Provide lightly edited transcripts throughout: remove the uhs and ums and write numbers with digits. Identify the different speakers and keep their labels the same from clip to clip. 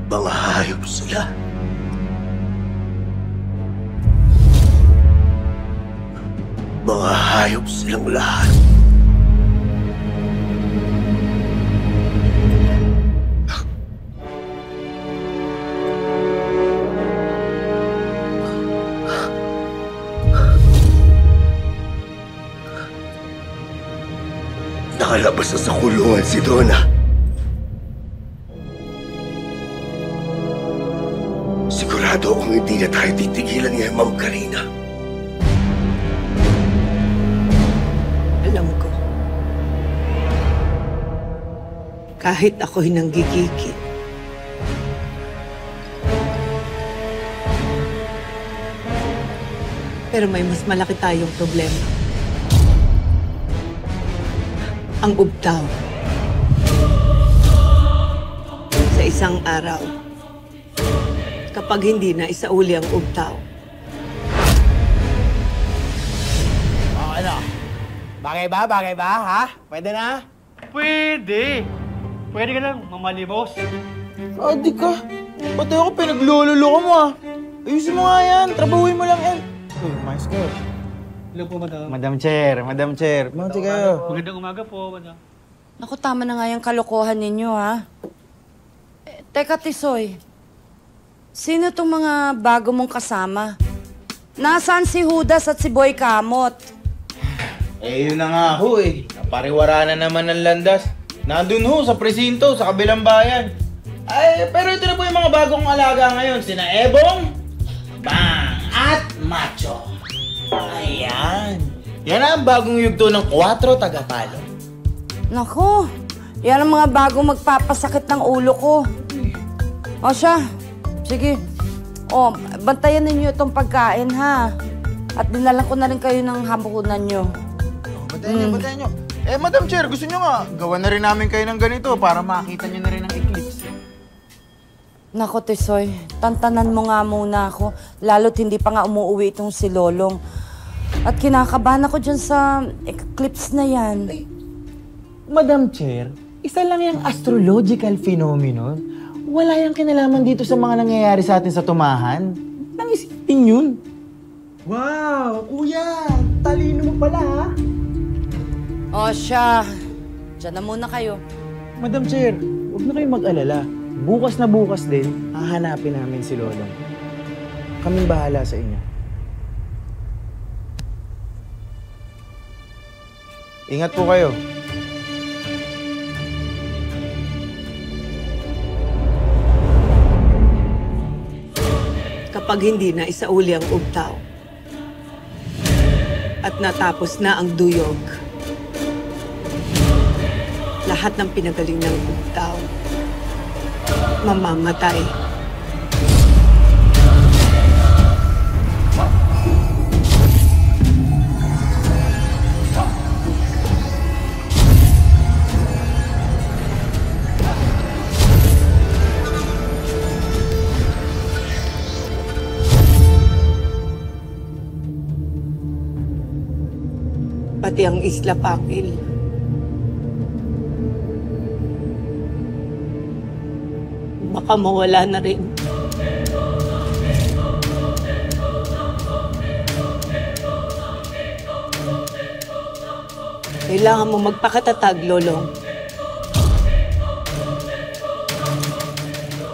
Speaker 1: Mga hayop sila. Mga hayop silang lahat. Nakalabas na sa kulungan si Donna. Sigurado akong hindi na tayo titigilan niya, Ma'am Karina.
Speaker 2: Alam ko. Kahit ako'y nanggigigil. Pero may mas malaki tayong problema. Ang ubtaw. Sa isang araw, kapag hindi na isauli ang ubtaw.
Speaker 3: Ano? Bagay ba? Bagay ba, ha? Pwede na?
Speaker 4: Pwede. Pwede ka lang mamalimos.
Speaker 3: Adi ka. Pati ako pinaglululoko mo, ah. Ayusin mo nga yan. Trabahuin mo lang yan. Uy, mais ka.
Speaker 4: Hello po, madam.
Speaker 3: Madam Chair, Madam Chair. Mamati kayo.
Speaker 4: Magandang umaga po, madam.
Speaker 5: Naku, tama na nga yung kalokohan ninyo, ha? Teka, Tisoy. Sino tong mga bago mong kasama? Nasaan si Judas at si Boy Kamot?
Speaker 3: Yun na nga ho, eh. Napariwara na naman ng landas. Nandun ho, sa presinto, sa kabilang bayan. Ay, pero ito na po yung mga bagong alaga ngayon. Sina Ebong, Bang, at Macho. Ayan. Yan ang bagong yugto ng 4 Tagapalo.
Speaker 5: Naku, yan ang mga bagong magpapasakit ng ulo ko. O siya, sige. O, bantayan ninyo itong pagkain, ha? At dinalan ko na rin kayo ng hapunan nyo.
Speaker 3: Bantayan nyo. Madam Chair, gusto nyo nga, gawan na rin namin kayo ng ganito para makita nyo na rin ang eclipse.
Speaker 5: Naku, Tisoy, tantanan mo nga muna ako. Lalo't hindi pa nga umuwi itong si Lolong. At kinakabahan ako dyan sa eclipse na yan.
Speaker 6: Madam Chair, isa lang yung astrological phenomenon. Wala yung kinalaman dito sa mga nangyayari sa atin sa tumahan. Nangisipin yun. Wow, kuya! Talino mo pala, ha?
Speaker 5: O siya, dyan na muna kayo.
Speaker 6: Madam Chair, huwag na kayong mag-alala. Bukas na bukas din, hahanapin namin si Lolong. Kaming bahala sa inyo.
Speaker 3: Ingat po kayo.
Speaker 2: Kapag hindi na isauli ang ubtaw at natapos na ang duyog, lahat ng pinagaling ng ubtaw mamamatay. Pati ang Isla Pangil. Baka mawala na rin. Kailangan mo magpakatatag, Lolong.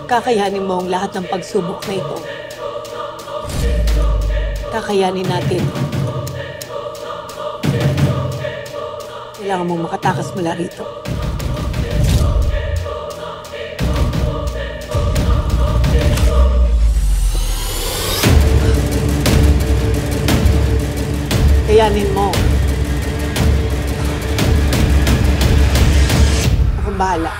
Speaker 2: Kakayanin mo ang lahat ng pagsubok na ito. Kakayanin natin. Kailangan mong makatakas mula rito. Kayanin mo. Ako bahala.